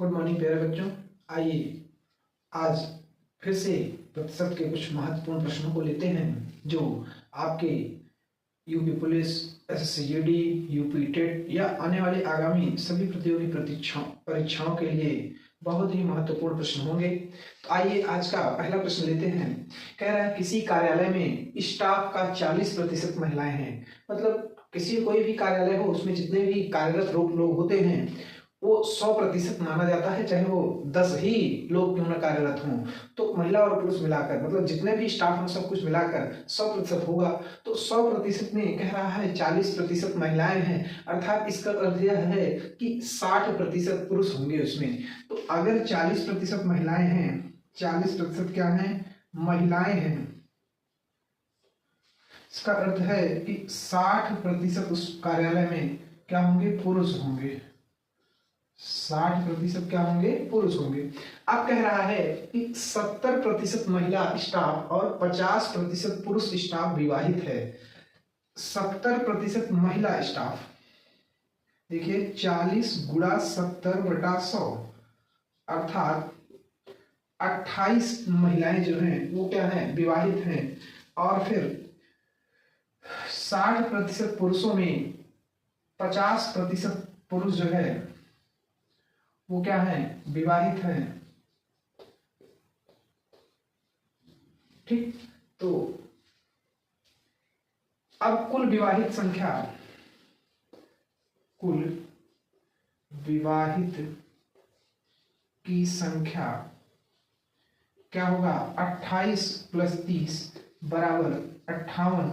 Good morning प्यारे बच्चों। आइए आज फिर से प्रतिशत के कुछ महत्वपूर्ण प्रश्नों को लेते हैं जो आपके UP police, SSC GD, UP TET या आने वाले आगामी सभी प्रतियोगी परीक्षाओं के लिए बहुत ही महत्वपूर्ण प्रश्न होंगे। तो आइए आज का पहला प्रश्न लेते हैं। कह रहा है किसी कार्यालय में स्टाफ का 40% महिलाएं हैं। मतलब किसी कोई भी कार्यालय हो उसमें जितने भी कार्यरत लोग होते हैं वो 100% माना जाता है, चाहे वो 10 ही लोग क्यों ना कार्यरत हों। तो महिला और पुरुष मिलाकर मतलब जितने भी स्टाफ हैं सब कुछ मिलाकर 100% होगा। तो 100% में कह रहा है 40% महिलाएं हैं, अर्थात इसका अर्थ यह है कि 60% पुरुष होंगे उसमें। तो अगर 40% महिलाएं हैं, 40% क्या है? महिलाएं हैं। इसका अर्थ है कि 60% उस कार्यालय में क्या होंगे? पुरुष होंगे। 60% क्या होंगे? पुरुष होंगे। अब कह रहा है कि 70% महिला स्टाफ और 50% पुरुष स्टाफ विवाहित है। 70% महिला स्टाफ, देखिए 40 गुणा 70/100 अर्थात 28 महिलाएं जो हैं वो क्या हैं? विवाहित हैं। और फिर 60% पुरुषों में 50% पुरुष जो है वो क्या है? विवाहित हैं। ठीक, तो अब कुल विवाहित संख्या, कुल विवाहित की संख्या क्या होगा? 28 + 30 = 58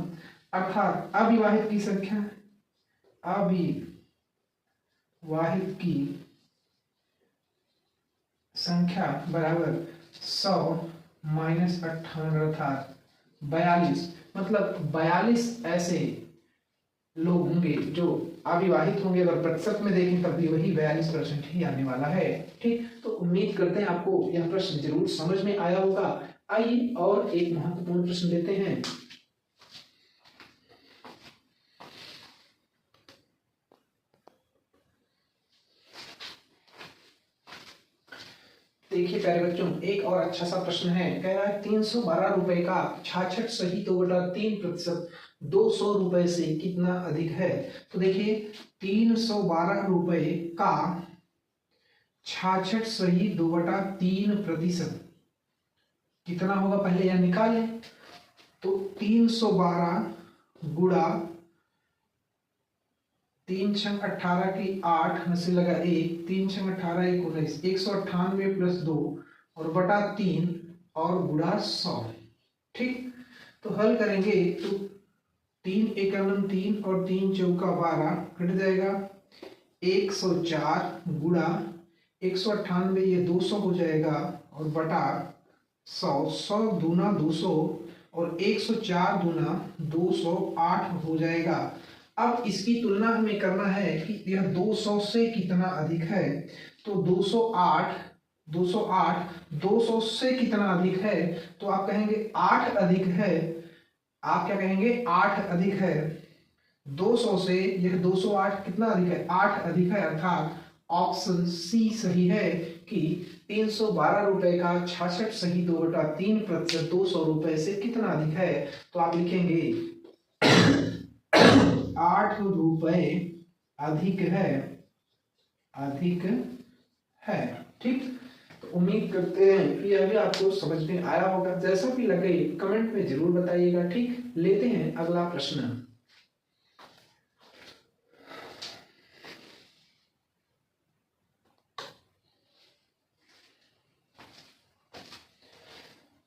अर्थात अविवाहित की संख्या, अविवाहित की संख्या बराबर 100 - 58 अर्थात 42। मतलब 42 ऐसे लोग होंगे जो अविवाहित होंगे। अगर प्रतिशत में देखें तब भी वही 42% ही आने वाला है। ठीक, तो उम्मीद करते हैं आपको यह प्रश्न जरूर समझ में आया होगा। आइए और एक महत्वपूर्ण प्रश्न लेते हैं। देखिए प्यारे बच्चों, एक और अच्छा सा प्रश्न है। कह रहा है 312 रुपए का 66 सही 2/3% 200 रुपए से कितना अधिक है? तो देखिए 312 रुपए का 66 सही 2/3% कितना होगा? पहले यह निकालें। तो 312 गुणा 3 × 18 की 8 में से लगा 1, 3 × 18 = 19, 198 + 2 और बटा 3 और गुणा 100। ठीक, तो हल करेंगे तो 3 × 1 = 3 और 3 × 4 = 12 कट जाएगा। 104 गुणा 198 ये 200 हो जाएगा और बटा 100, 100 दूना 200 और 104 दूना 208 हो जाएगा। अब इसकी तुलना हमें करना है कि यह 200 से कितना अधिक है। तो 208 200 से कितना अधिक है? तो आप कहेंगे 8 अधिक है। आप क्या कहेंगे? 8 अधिक है। 200 से यह 208 कितना अधिक है? 8 अधिक है, अर्थात ऑप्शन सी सही है कि 312 रुपए का 66 सही 2/3% 200 रुपए से कितना अधिक है। तो आप लिखेंगे 8 रुपए अधिक है। ठीक, तो उम्मीद करते हैं कि यह भी आपको समझ में आया होगा। जैसा भी लगे कमेंट में जरूर बताइएगा। ठीक, लेते हैं अगला प्रश्न।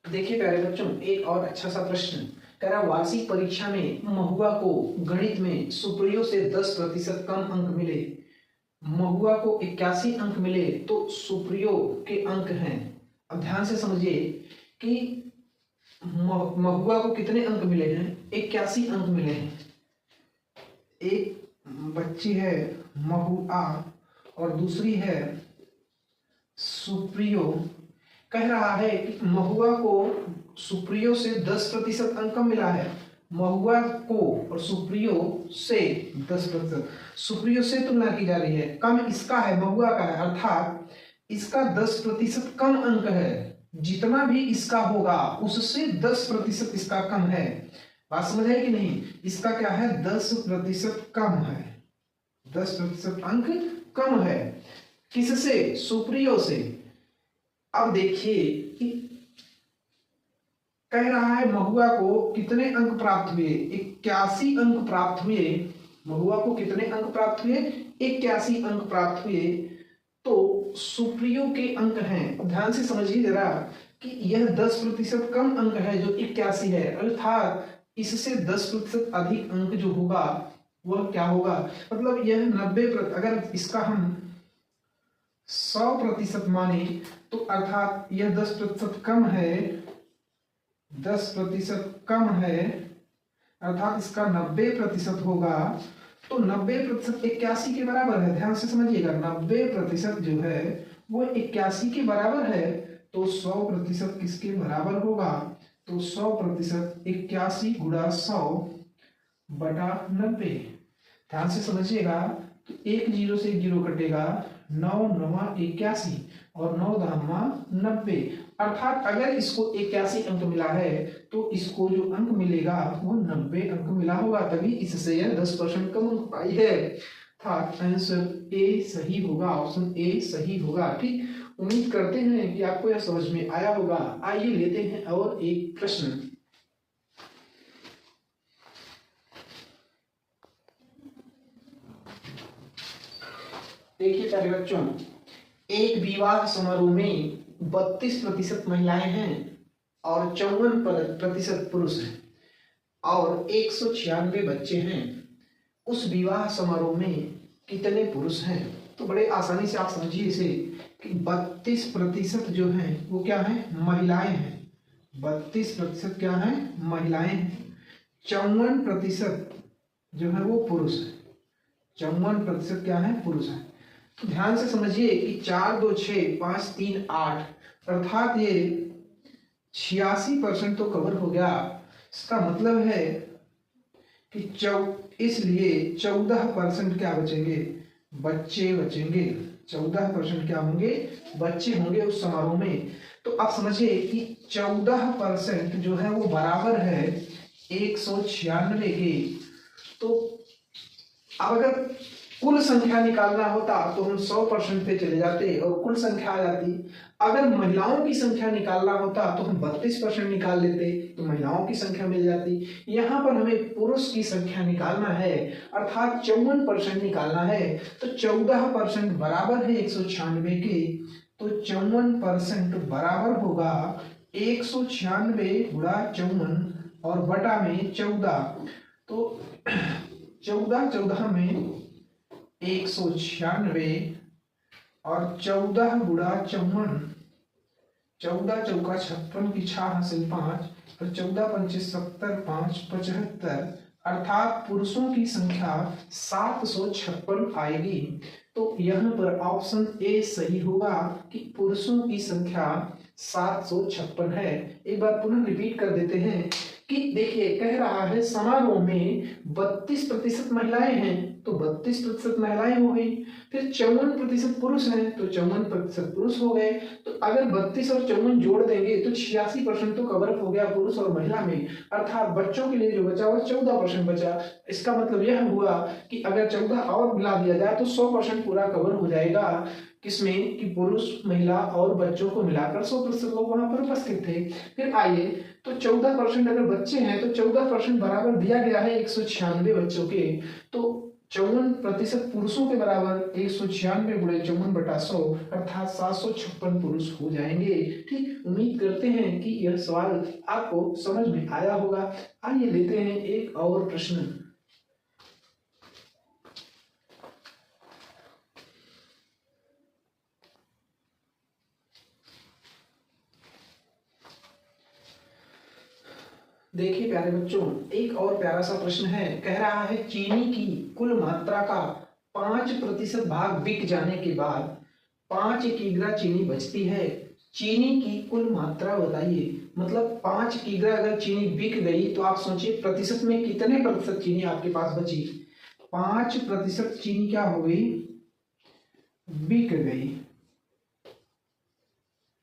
देखिए प्यारे बच्चों, एक और अच्छा सा प्रश्न कह रहा वार्षिक परीक्षा में महुआ को गणित में सुप्रियो से 10% कम अंक मिले। महुआ को 81 अंक मिले तो सुप्रियो के अंक हैं। अब ध्यान से समझिए कि महुआ को कितने अंक मिले हैं? 81 अंक मिले हैं। एक बच्ची है महुआ और दूसरी है सुप्रियो। कह रहा है कि महुआ को सुप्रियो से 10% अंक कम मिला है। महुआ को और सुप्रियो से 10%, सुप्रियो से तुलना की जा रही है, कम इसका है, महुआ का है, अर्थात इसका 10% कम अंक है, जितना भी इसका होगा उससे 10% इसका कम है। बात समझ आई कि नहीं? इसका क्या है? 10% कम है, 10% अंक कम है। किससे? सुप्रियो से। अब देखिए कि कह रहा है महुआ को कितने अंक प्राप्त हुए? 81 अंक प्राप्त हुए। महुआ को कितने अंक प्राप्त हुए? 81 अंक प्राप्त हुए। तो सुप्रियो के अंक हैं, ध्यान से समझिए जरा कि यह 10% कम अंक है जो 81 है, अर्थात इससे 10% अधिक अंक जो होगा वह क्या होगा? मतलब यह 90%, अगर इसका हम 100% माने तो अर्थात यह 10% कम है, 10% कम है, अर्थात इसका 90% होगा। तो 90% 81 के बराबर है। ध्यान से समझिएगा, 90% जो है वो 81 के बराबर है। तो 100% किसके बराबर होगा? तो 100% 81 गुणा 100 बटा 90। ध्यान से समझिएगा, तो 1 0 से 1 0 कटेगा, 9 9 81 और 9 10 90। अर्थात अगर इसको 81 अंक मिला है तो इसको जो अंक मिलेगा वो 90 अंक मिला होगा, तभी इससे यह 10% कम अंक पाई है। अर्थात आंसर ए सही होगा, ऑप्शन ए सही होगा। ठीक, उम्मीद करते हैं कि आपको यह समझ में आया होगा। आइए लेते हैं और एक प्रश्न। देखिए प्यारे बच्चों, एक विवाह समारोह में 32% महिलाएं हैं और 54% पुरुष हैं और 196 बच्चे हैं। उस विवाह समारोह में कितने पुरुष हैं? तो बड़े आसानी से आप समझिए इसे कि 32% जो है वो क्या है? महिलाएं हैं। 32% क्या है? महिलाएं हैं। 54% जो है वो पुरुष है। 54% क्या है? पुरुष है। तो ध्यान से समझिए कि 4 2 6 5 3 8, अर्थात ये 86% तो कवर हो गया। इसका मतलब है कि इसलिए 14% क्या बचेंगे? बच्चे बचेंगे। 14% क्या होंगे? बच्चे होंगे उस समारोह में। तो आप समझिए कि 14% जो है वो बराबर है 196 के। तो अब अगर कुल संख्या निकालना होता तो हम 100% पे चले जाते और कुल संख्या आ जाती। अगर महिलाओं की संख्या निकालना होता तो हम 32% निकाल लेते तो महिलाओं की संख्या मिल जाती। यहाँ पर हमें पुरुष की संख्या निकालना है, अर्थात 54% निकालना है। तो 14% बराबर है 196 के। तो 54% बराबर होगा 196 गुणा 54 और बटा में 14। तो 14 में 196 और 14 गुणा 54, 14 चौका 56 की 6 हासिल 5 और 14 पंचे 70 5 75, अर्थात पुरुषों की संख्या 756 आएगी। तो यहाँ पर ऑप्शन ए सही होगा कि पुरुषों की संख्या 756 है। एक बार पुनः रिपीट कर देते हैं कि देखिए कह रहा है समारोह में 32% महिलाएं हैं तो 32% महिलाएं हो गई, फिर 54% पुरुष हैं तो 54% पुरुष हो गए। तो अगर 32 और 54 जोड़ देंगे तो 86% तो कवर हो गया पुरुष और महिला में, अर्थात बच्चों के लिए जो बचा वो 14% बचा। इसका मतलब यह हुआ कि अगर 14 और मिला दिया जाए तो 100% पूरा कवर हो जाएगा। किसमें? कि पुरुष, महिला और बच्चों को मिलाकर 100% लोग वहां पर उपस्थित थे। फिर आइए, तो 14% अगर बच्चे हैं तो 14% बराबर दिया गया है 196 बच्चों के। तो 54% पुरुषों के बराबर 196 गुणे 54 बटा 100, अर्थात 756 पुरुष हो जाएंगे। ठीक, उम्मीद करते हैं कि यह सवाल आपको समझ में आया होगा। आइए लेते हैं एक और प्रश्न। देखिए प्यारे बच्चों, एक और प्यारा सा प्रश्न है। कह रहा है चीनी की कुल मात्रा का 5% भाग बिक जाने के बाद 5 किग्रा चीनी बचती है। चीनी की कुल मात्रा बताइए। मतलब 5 किग्रा अगर चीनी बिक गई तो आप सोचिए प्रतिशत में कितने प्रतिशत चीनी आपके पास बची? 5% चीनी क्या हो गई? बिक गई।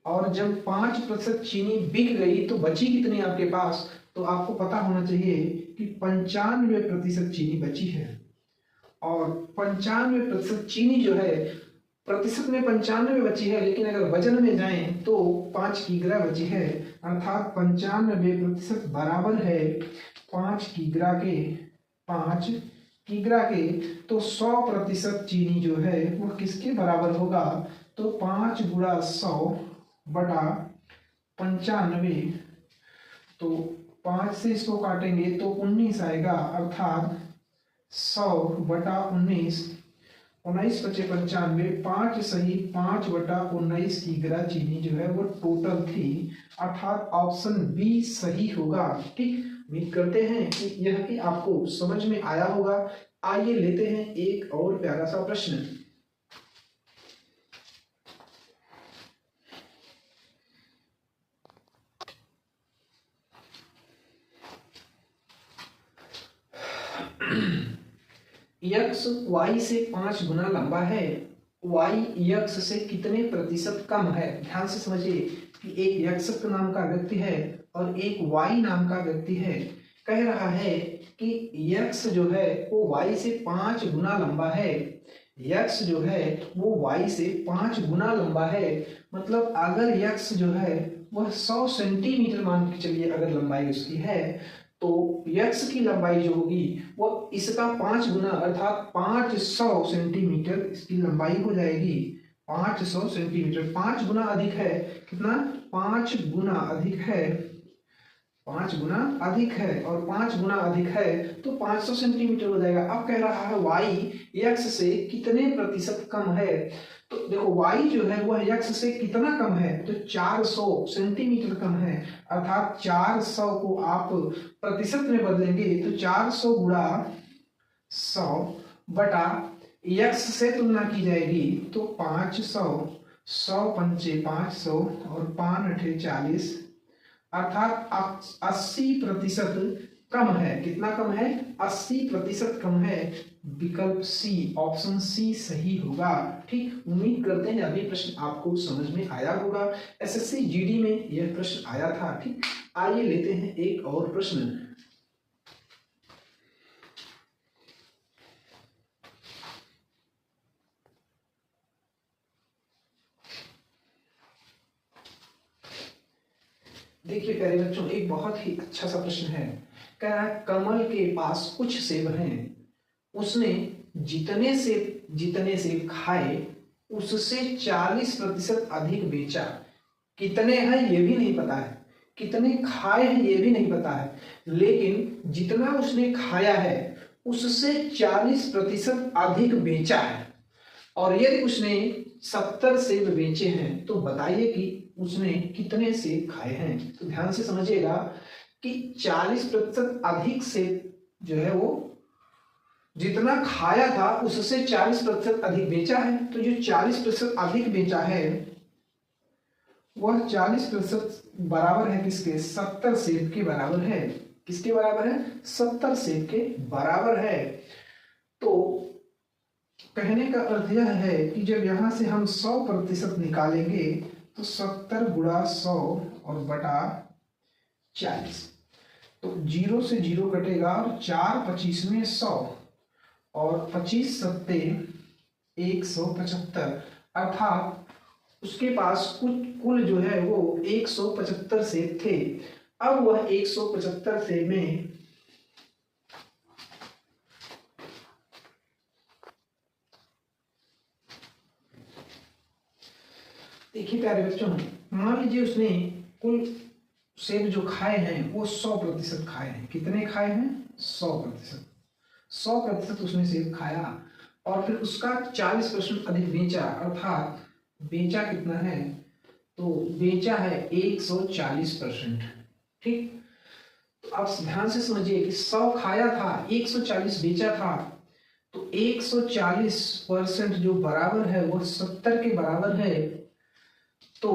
और जब 5% चीनी बिक गई तो बची कितनी आपके पास, तो आपको पता होना चाहिए कि 95% चीनी बची है। और 95% चीनी जो है, प्रतिशत में 95 बची है, लेकिन अगर वजन में जाएं तो 5 किग्रा बची है, अर्थात 95% बराबर है 5 किग्रा के। 5 किग्रा के तो 100% चीनी जो है वो किसके बराबर होगा, तो 5 गुणा 100 बटा 95। तो 5 से इसको काटेंगे तो 19 आएगा, अर्थात 100 बटा 19, 19 पचे 95, 5 सही 5 बटा 19 किग्रा चीनी जो है वो टोटल थी, अर्थात ऑप्शन बी सही होगा। ठीक, उम्मीद करते हैं कि यह भी आपको समझ में आया होगा। आइए लेते हैं एक और प्यारा सा प्रश्न। यक्स वाई से 5 गुना लंबा है, वाई यक्स से कितने प्रतिशत कम है। ध्यान से समझिए कि एक यक्स नाम का व्यक्ति है और एक वाई नाम का व्यक्ति है। कह रहा है कि यक्स जो है वो वाई से 5 गुना लंबा है, यक्स जो है वो वाई से 5 गुना लंबा है। मतलब अगर यक्स जो है वह 100 सेंटीमीटर मान के चलिए अगर लंबाई उसकी है, तो यक्स की लंबाई जो होगी वो इसका 5 गुना अर्थात 500 सेंटीमीटर इसकी लंबाई हो जाएगी। 500 सेंटीमीटर 5 गुना अधिक है, कितना, 5 गुना अधिक है, 5 गुना अधिक है, और 5 गुना अधिक है तो 500 सेंटीमीटर हो जाएगा। अब कह रहा है वाई यक्स से कितने प्रतिशत कम है। तो देखो वाई जो है वह यक्स से कितना कम है, तो 400 सेंटीमीटर कम है, अर्थात 400 को आप प्रतिशत में बदलेंगे तो 400 गुणा 100 बटा यक्स से तुलना की जाएगी तो 500, 100 पंचे 500 और 5 अठे 40, अर्थात 80% कम है। कितना कम है, 80% कम है। विकल्प सी, ऑप्शन सी सही होगा। ठीक, उम्मीद करते हैं अभी प्रश्न आपको समझ में आया होगा। एसएससी जीडी में यह प्रश्न आया था। ठीक, आइए लेते हैं एक और प्रश्न। देखिए प्यारे बच्चों, एक बहुत ही अच्छा सा प्रश्न है। कह रहा है कमल के पास कुछ सेब हैं, उसने जितने सेब खाए उससे 40% अधिक बेचा। कितने हैं ये भी नहीं पता है, कितने खाए हैं ये भी नहीं पता है, लेकिन जितना उसने खाया है उससे 40% अधिक बेचा है। और यदि उसने 70 सेब बेचे हैं तो बताइए कि उसने कितने सेब खाए हैं। तो ध्यान से समझिएगा कि 40% अधिक सेब जो है वो जितना खाया था उससे 40% अधिक बेचा है। तो जो 40% अधिक बेचा है वह 40% बराबर है किसके, 70 सेब के बराबर है। किसके बराबर है, 70 सेब के बराबर है। तो कहने का अर्थ यह है कि जब यहां से हम 100% निकालेंगे तो 70 गुणा 100 और बटा 40, तो 0 से 0 कटेगा और 4 25 में 100 और 25 सत्ते 175, अर्थात उसके पास कुल जो है वो 175 सेब थे। अब वह 175 सेब में देखिए प्यारे बच्चों, मान लीजिए उसने कुल सेब जो खाए हैं वो 100% खाए हैं। कितने खाए हैं, 100%। 100% उसने सेब खाया और फिर उसका 40% अधिक बेचा, अर्थात बेचा कितना है, तो बेचा है 140%। ठीक, तो आप ध्यान से समझिए कि 100 खाया था, 140 बेचा था, तो 140% जो बराबर है वो 70 के बराबर है। तो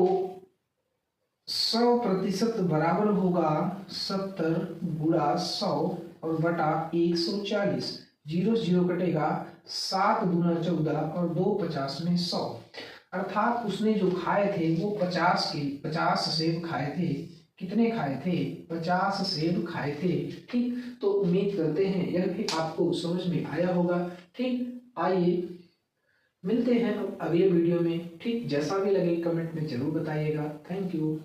100% बराबर होगा 70 गुणा 100 और बटा 140, 0 0 कटेगा, 7 दूना 14 और 2 50 में 100, अर्थात उसने जो खाए थे वो 50 सेब खाए थे। कितने खाए थे? 50 सेब खाए थे। ठीक, तो उम्मीद करते हैं यह भी आपको समझ में आया होगा। ठीक, आइए मिलते हैं अब अगले वीडियो में। ठीक, जैसा भी लगे कमेंट में जरूर बताइएगा। Thank you.